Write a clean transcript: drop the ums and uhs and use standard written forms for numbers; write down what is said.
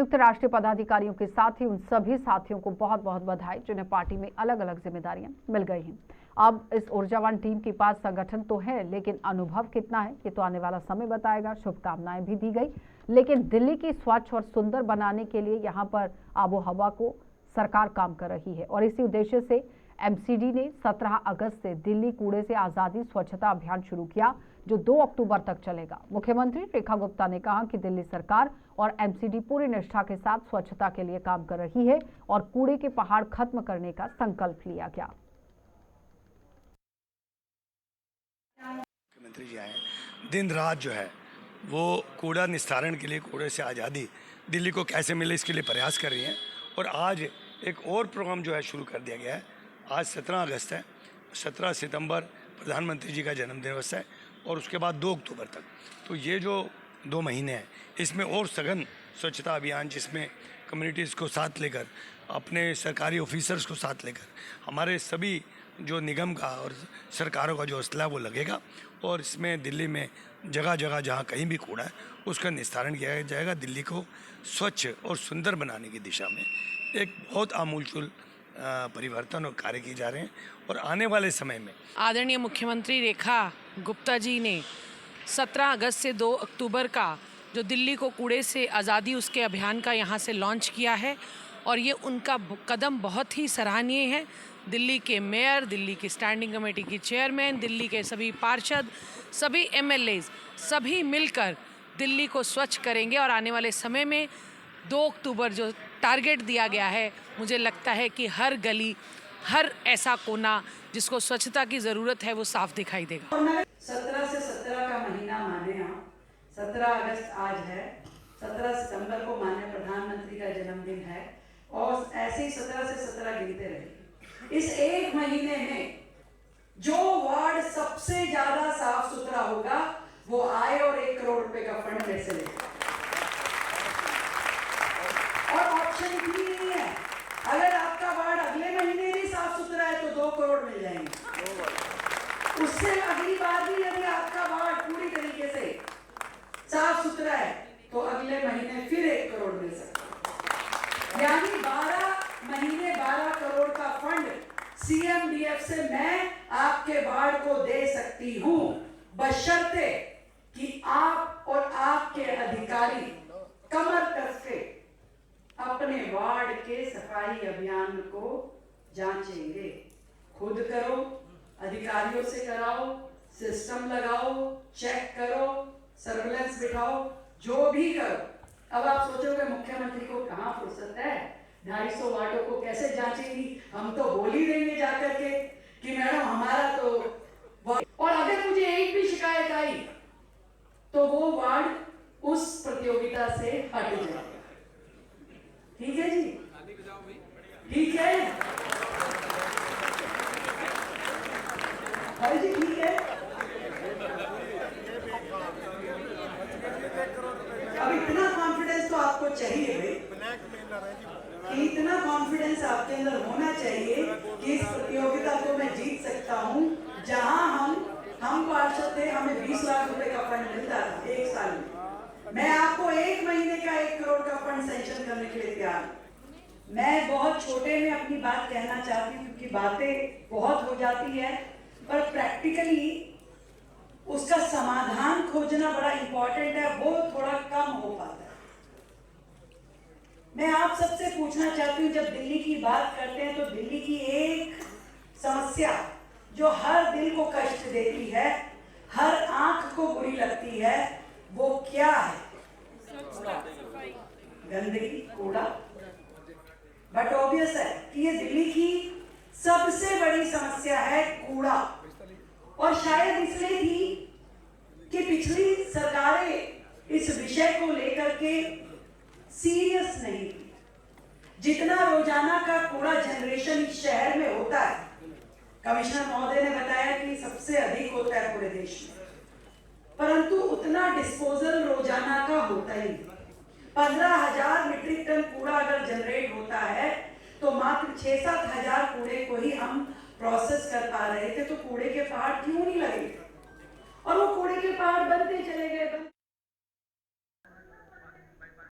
संयुक्त राष्ट्रीय पदाधिकारियों के साथ ही उन सभी साथियों को बहुत बहुत बधाई जिन्हें पार्टी में अलग अलग जिम्मेदारियां मिल गई हैं। अब इस ऊर्जावान टीम के पास संगठन तो है, लेकिन अनुभव कितना है ये तो आने वाला समय बताएगा। शुभकामनाएं भी दी गई, लेकिन दिल्ली की स्वच्छ और सुंदर बनाने के लिए यहाँ पर आबो हवा को सरकार काम कर रही है और इसी उद्देश्य से एमसीडी ने 17 अगस्त से दिल्ली कूड़े से आजादी स्वच्छता अभियान शुरू किया, जो 2 अक्टूबर तक चलेगा। मुख्यमंत्री रेखा गुप्ता ने कहा कि दिल्ली सरकार और एमसीडी पूरी निष्ठा के साथ स्वच्छता के लिए काम कर रही है और कूड़े के पहाड़ खत्म करने का संकल्प लिया गया। मुख्यमंत्री जी आए, दिन रात जो है वो कूड़ा निस्तारण के लिए, कूड़े से आज़ादी दिल्ली को कैसे मिले इसके लिए प्रयास कर रही हैं। और आज एक और प्रोग्राम जो है शुरू कर दिया गया है। आज 17 अगस्त है, 17 सितंबर प्रधानमंत्री जी का जन्मदिवस है और उसके बाद 2 अक्टूबर तक, तो ये जो 2 महीने हैं इसमें और सघन स्वच्छता अभियान, जिसमें कम्युनिटीज़ को साथ लेकर, अपने सरकारी ऑफिसर्स को साथ लेकर, हमारे सभी जो निगम का और सरकारों का जो असला वो लगेगा और इसमें दिल्ली में जगह जगह जहाँ कहीं भी कूड़ा है उसका निस्तारण किया जाएगा। दिल्ली को स्वच्छ और सुंदर बनाने की दिशा में एक बहुत आमूलचूल परिवर्तन और कार्य किए जा रहे हैं। और आने वाले समय में आदरणीय मुख्यमंत्री रेखा गुप्ता जी ने 17 अगस्त से 2 अक्टूबर का जो दिल्ली को कूड़े से आज़ादी उसके अभियान का यहाँ से लॉन्च किया है और ये उनका कदम बहुत ही सराहनीय है। दिल्ली के मेयर, दिल्ली की स्टैंडिंग कमेटी की चेयरमैन, दिल्ली के सभी पार्षद, सभी एमएलएज, सभी मिलकर दिल्ली को स्वच्छ करेंगे और आने वाले समय में 2 अक्टूबर जो टारगेट दिया गया है, मुझे लगता है कि हर गली, हर ऐसा कोना जिसको स्वच्छता की ज़रूरत है वो साफ दिखाई देगा। 17 से 17 का महीना माने आप, 17 अगस्त आज है, 17 सितंबर को माननीय प्रधानमंत्री का जन्मदिन है और ऐसे ही 17 से 17 गिनते रहिए। इस एक महीने में जो वार्ड सबसे ज्यादा साफ सुथरा होगा वो आए और 1 करोड़ रुपए का फंड मेरे से लेगा। और ऑप्शन भी नहीं है, अगर आपका वार्ड अगले महीने भी साफ सुथरा है तो 2 करोड़ मिल जाएंगे। उससे अगली बार भी यदि आपका वार्ड पूरी तरीके से साफ सुथरा है तो अगले महीने फिर 1 करोड़ मिल सकता है। यानी 12 महीने 12 करोड़ का फंड सीएमडीएफ से मैं आपके वार्ड को दे सकती हूं, बशर्ते कि आप और आपके अधिकारी कमर कस के अपने वार्ड के सफाई अभियान को जांचेंगे। खुद करो, अधिकारियों से कराओ, सिस्टम लगाओ, चेक करो, सर्विलेंस बिठाओ, जो भी करो। अब आप सोचोगे मुख्यमंत्री को कहां फुर्सत है, 250 वार्डों को कैसे जांचेंगी? हम तो बोल ही देंगे जाकर के कि मैडम हमारा तो, और अगर मुझे एक भी शिकायत आई तो वो वार्ड उस प्रतियोगिता से हट जाएगा। ठीक है जी, ठीक है भाई जी, ठीक है। अब इतना कॉन्फिडेंस तो आपको चाहिए भाई, इतना कॉन्फिडेंस आपके अंदर होना चाहिए कि इस प्रतियोगिता को मैं जीत सकता हूं। जहां हम पार्षद थे, हमें 20 लाख रुपए का फंड मिलता था 1 साल में, मैं आपको 1 महीने का 1 करोड़ का फंड सैंक्शन करने के लिए तैयार हूं। मैं बहुत छोटे में अपनी बात कहना चाहती हूँ क्योंकि बातें बहुत हो जाती है, पर प्रैक्टिकली उसका समाधान खोजना बड़ा इंपॉर्टेंट है, वो थोड़ा कम हो पाता है। मैं आप सबसे पूछना चाहती हूँ, जब दिल्ली की बात करते हैं तो दिल्ली की एक समस्या जो हर दिल को कष्ट देती है, हर आंख को बुरी लगती है, वो क्या है? गंदगी, कूड़ा। बट ऑब्वियस है कि ये दिल्ली की सबसे बड़ी समस्या है, कूड़ा। और शायद इसलिए भी कि पिछली सरकारें इस विषय को लेकर के सीरियस नहीं थी। जितना रोजाना का कूड़ा जनरेशन इस शहर में होता है, कमिश्नर महोदय ने बताया कि सबसे अधिक होता है पूरे देश में, परंतु उतना डिस्पोजल रोजाना का होता ही नहीं। 15,000 मीट्रिक टन कूड़ा अगर जनरेट होता है तो मात्र 6-7 हजार कूड़े को ही हम प्रोसेस कर पा रहे थे, तो कूड़े के पहाड़ क्यों नहीं लगे? और वो कूड़े के पहाड़ बनते चले गए।